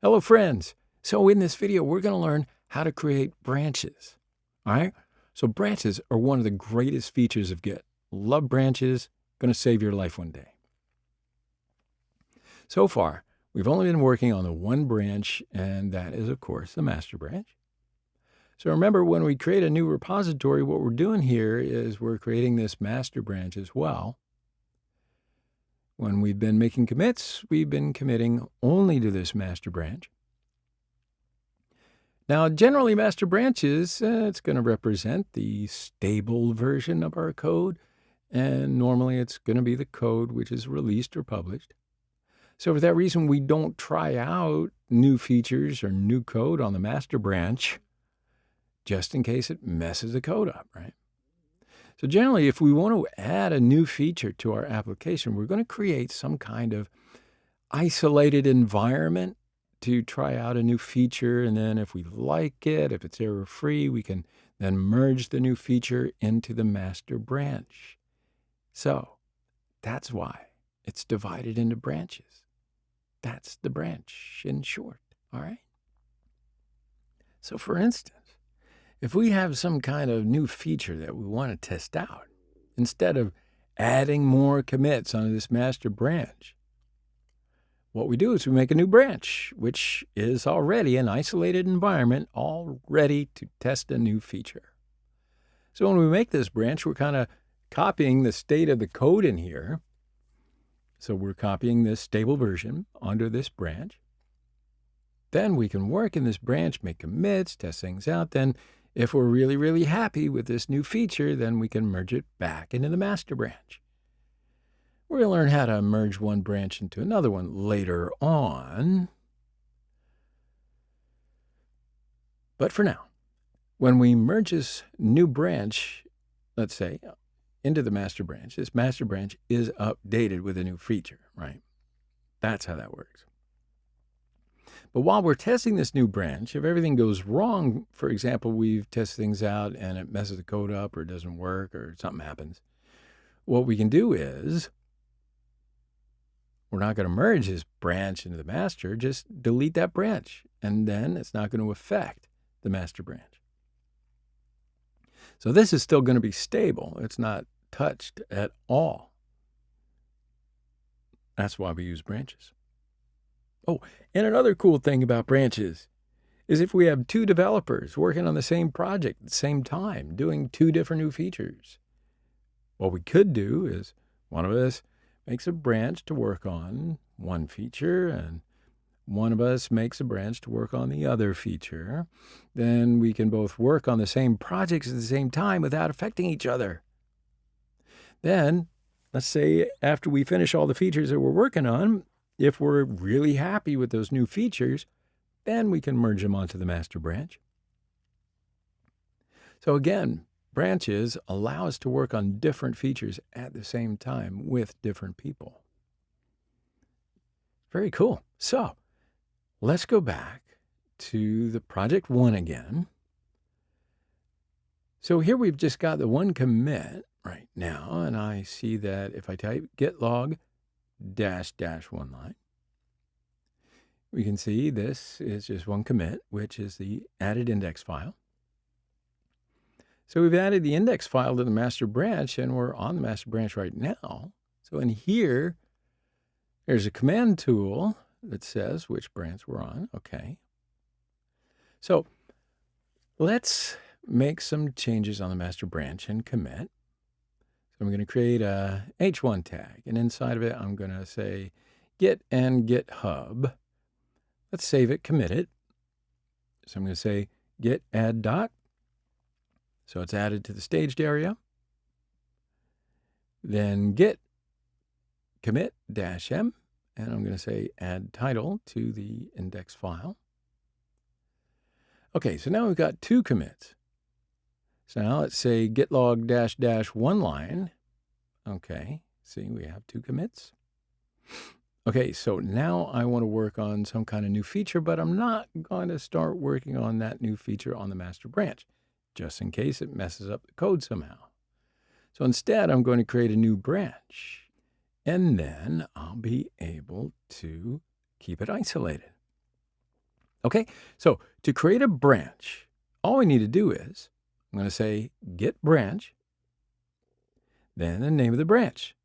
Hello, friends. So in this video, we're going to learn how to create branches. All right. So branches are one of the greatest features of Git. Love branches. Going to save your life one day. So far, we've only been working on the one branch, and that is, of course, the master branch. So remember, when we create a new repository, what we're doing here is we're creating this master branch as well. When we've been making commits, we've been committing only to this master branch. Now, generally, master branches, it's going to represent the stable version of our code, and normally it's going to be the code which is released or published. So for that reason, we don't try out new features or new code on the master branch, just in case it messes the code up, right? So generally, if we want to add a new feature to our application, we're going to create some kind of isolated environment to try out a new feature, and then if we like it, if it's error-free, we can then merge the new feature into the master branch. So that's why it's divided into branches. That's the branch in short, all right? So for instance, if we have some kind of new feature that we want to test out, instead of adding more commits onto this master branch, what we do is we make a new branch, which is already an isolated environment, all ready to test a new feature. So when we make this branch, we're kind of copying the state of the code in here. So we're copying this stable version onto this branch. Then we can work in this branch, make commits, test things out. Then if we're really, really happy with this new feature, then we can merge it back into the master branch. We're going to learn how to merge one branch into another one later on. But for now, when we merge this new branch, let's say, into the master branch, this master branch is updated with a new feature, right? That's how that works. But while we're testing this new branch, if everything goes wrong, for example, we've tested things out and it messes the code up or it doesn't work or something happens, what we can do is we're not going to merge this branch into the master, just delete that branch, and then it's not going to affect the master branch. So this is still going to be stable. It's not touched at all. That's why we use branches. Oh, and another cool thing about branches is if we have two developers working on the same project at the same time, doing two different new features, what we could do is one of us makes a branch to work on one feature, and one of us makes a branch to work on the other feature. Then we can both work on the same projects at the same time without affecting each other. Then, let's say after we finish all the features that we're working on, if we're really happy with those new features, then we can merge them onto the master branch. So again, branches allow us to work on different features at the same time with different people. Very cool. So let's go back to the project one again. So here we've just got the one commit right now, and I see that if I type git log --one line, we can see this is just one commit, which is the added index file. So we've added the index file to the master branch, and we're on the master branch right now. So in here, there's a command tool that says which branch we're on. Okay. So let's make some changes on the master branch and commit. So I'm going to create a h1 tag, and inside of it, I'm going to say git and github. Let's save it, commit it. So I'm going to say git add dot. So it's added to the staged area. Then git commit -m, and I'm going to say add title to the index file. Okay, so now we've got two commits. So now let's say git log --one line. Okay, see, we have two commits. Okay, so now I want to work on some kind of new feature, but I'm not going to start working on that new feature on the master branch, just in case it messes up the code somehow. So instead, I'm going to create a new branch, and then I'll be able to keep it isolated. Okay, so to create a branch, all we need to do is, I'm going to say Git Branch, then the name of the branch.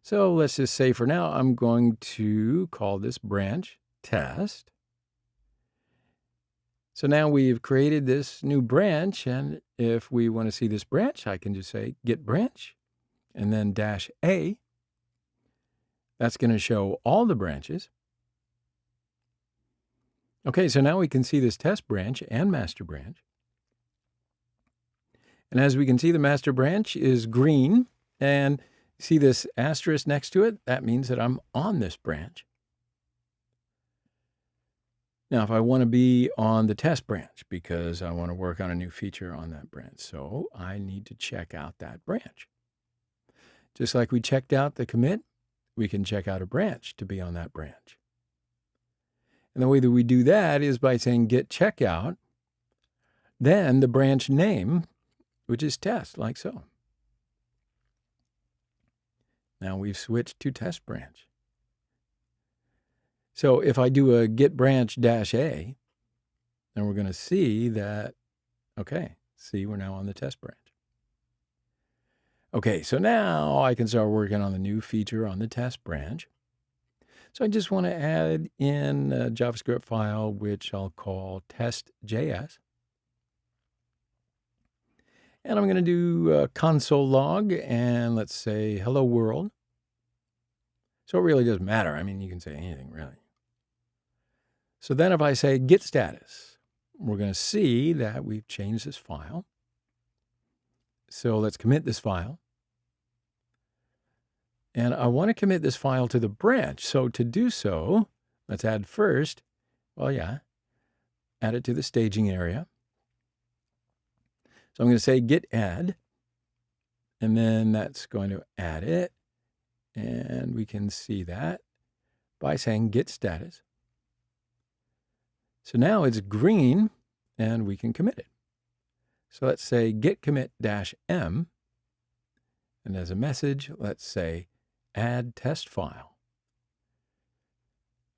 So let's just say for now, I'm going to call this branch test. So now we've created this new branch, and if we want to see this branch, I can just say Git Branch, and then -A. That's going to show all the branches. Okay, so now we can see this test branch and master branch. And as we can see, the master branch is green, and see this asterisk next to it? That means that I'm on this branch. Now, if I want to be on the test branch because I want to work on a new feature on that branch, so I need to check out that branch. Just like we checked out the commit, we can check out a branch to be on that branch. And the way that we do that is by saying git checkout, then the branch name, which is test, like so. Now we've switched to test branch. So if I do a git branch -A, then we're going to see that, okay, see, we're now on the test branch. Okay, so now I can start working on the new feature on the test branch. So I just want to add in a JavaScript file, which I'll call test.js. And I'm going to do a console log, and let's say hello world. So it really doesn't matter. I mean, you can say anything, really. So then if I say git status, we're going to see that we've changed this file. So let's commit this file. And I want to commit this file to the branch. So to do so, let's add first, add it to the staging area. So I'm going to say git add, and then that's going to add it. And we can see that by saying git status. So now it's green, and we can commit it. So let's say git commit -m, and as a message, let's say add test file.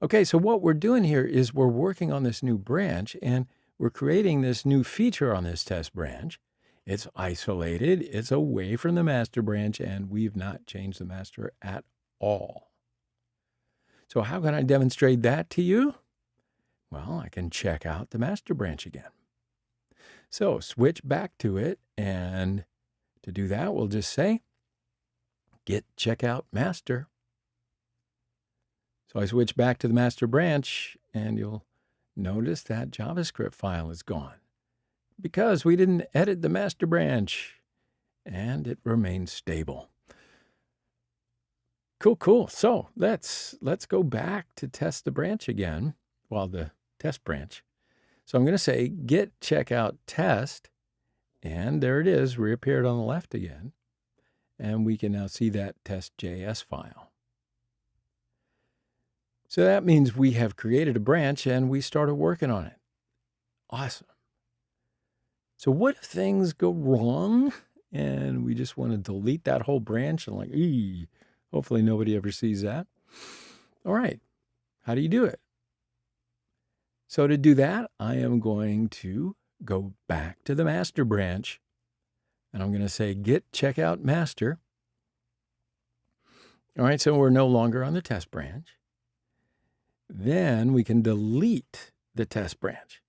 Okay, so what we're doing here is we're working on this new branch, and we're creating this new feature on this test branch. It's isolated, it's away from the master branch, and we've not changed the master at all. So how can I demonstrate that to you? Well, I can check out the master branch again. So switch back to it, and to do that, we'll just say git checkout master. So I switch back to the master branch, and you'll notice that JavaScript file is gone because we didn't edit the master branch, and it remains stable. Cool. So let's go back to test the branch again, the test branch. So I'm going to say git checkout test, and there it is, reappeared on the left again. And we can now see that test.js file. So that means we have created a branch and we started working on it. Awesome. So what if things go wrong and we just want to delete that whole branch and hopefully nobody ever sees that? All right, how do you do it? So to do that, I am going to go back to the master branch, and I'm going to say git checkout master. All right, so we're no longer on the test branch. Then we can delete the test branch.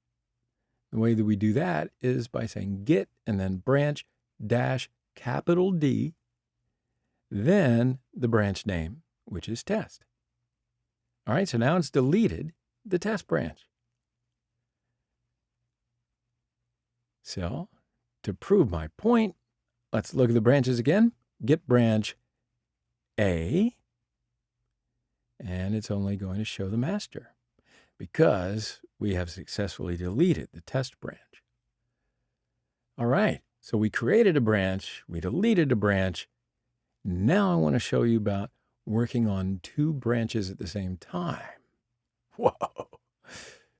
The way that we do that is by saying git and then branch -D, then the branch name, which is test. All right, so now it's deleted the test branch. So to prove my point, let's look at the branches again. Git branch A, and it's only going to show the master because we have successfully deleted the test branch. All right, so we created a branch, we deleted a branch. Now I want to show you about working on two branches at the same time. Whoa.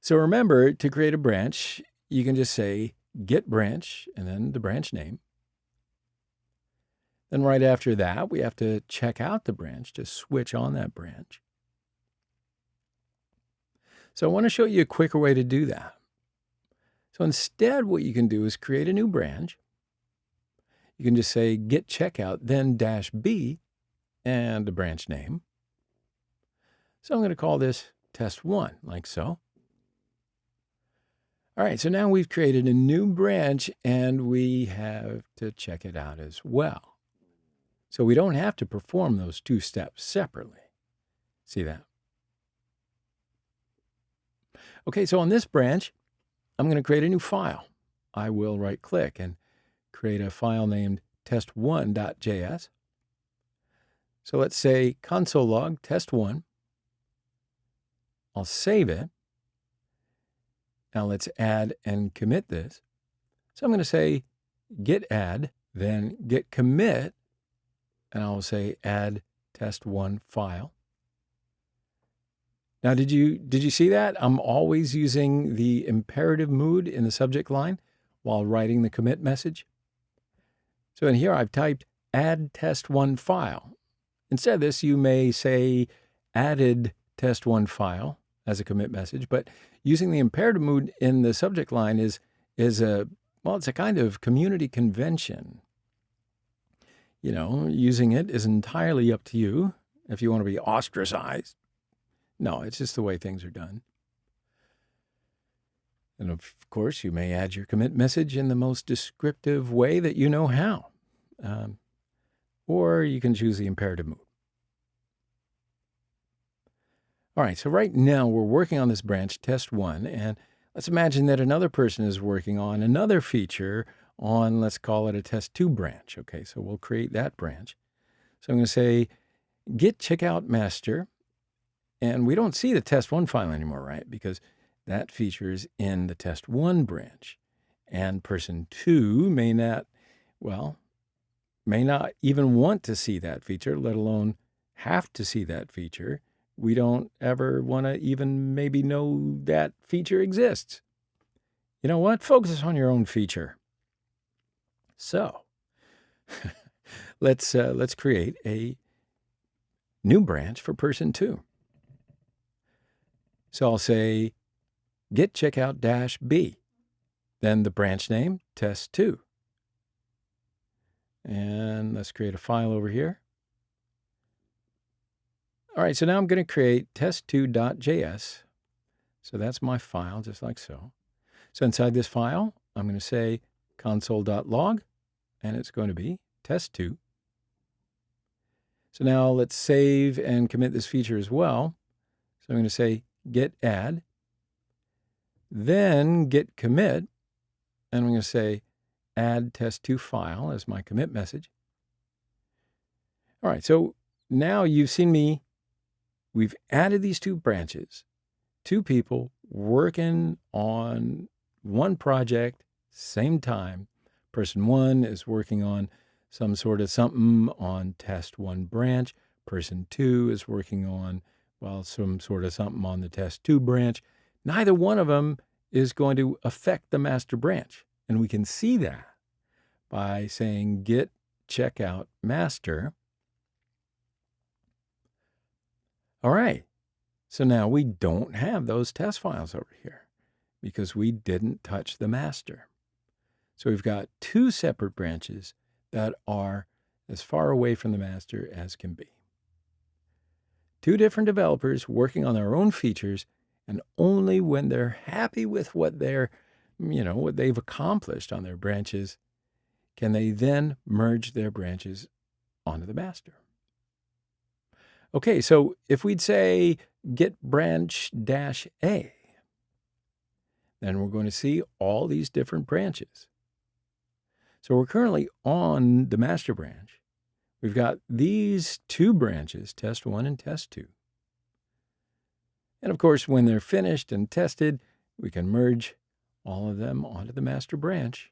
So remember, to create a branch, you can just say git branch and then the branch name. Then right after that, we have to check out the branch to switch on that branch. So I want to show you a quicker way to do that. So instead, what you can do is create a new branch. You can just say git checkout, then -b, and the branch name. So I'm going to call this test1, like so. All right, so now we've created a new branch, and we have to check it out as well. So we don't have to perform those two steps separately. See that? Okay, so on this branch, I'm going to create a new file. I will right-click and create a file named test1.js. So let's say console log test1. I'll save it. Now let's add and commit this. So I'm going to say git add, then git commit, and I'll say add test1 file. Now, did you see that? I'm always using the imperative mood in the subject line while writing the commit message. So in here, I've typed add test1 file. Instead of this, you may say added test1 file as a commit message, but using the imperative mood in the subject line is it's a kind of community convention. You know, using it is entirely up to you if you want to be ostracized. No, it's just the way things are done. And of course, you may add your commit message in the most descriptive way that you know how. Or you can choose the imperative mood. All right, so right now we're working on this branch, test1, and let's imagine that another person is working on another feature on, let's call it a test2 branch. Okay, so we'll create that branch. So I'm going to say git checkout master. And we don't see the test1 file anymore, right? Because that feature is in the test1 branch. And person 2 may not even want to see that feature, let alone have to see that feature. We don't ever want to even maybe know that feature exists. You know what? Focus on your own feature. So let's create a new branch for person 2. So I'll say git checkout -b, then the branch name, test2. And let's create a file over here. All right, so now I'm going to create test2.js. So that's my file, just like so. So inside this file, I'm going to say console.log, and it's going to be test2. So now let's save and commit this feature as well. So I'm going to say git add, then git commit, and I'm going to say add test2 file as my commit message. All right, so now you've seen me. We've added these two branches, two people working on one project, same time. Person 1 is working on some sort of something on test1 branch. Person 2 is working on some sort of something on the test2 branch. Neither one of them is going to affect the master branch. And we can see that by saying git checkout master. All right. So now we don't have those test files over here because we didn't touch the master. So we've got two separate branches that are as far away from the master as can be. Two different developers working on their own features, and only when they're happy with what what they've accomplished on their branches, can they then merge their branches onto the master. Okay, so if we'd say git branch -a, then we're going to see all these different branches. So we're currently on the master branch. We've got these two branches, test1 and test2. And of course, when they're finished and tested, we can merge all of them onto the master branch.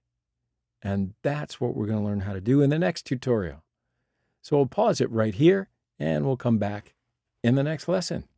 And that's what we're going to learn how to do in the next tutorial. So we'll pause it right here, and we'll come back in the next lesson.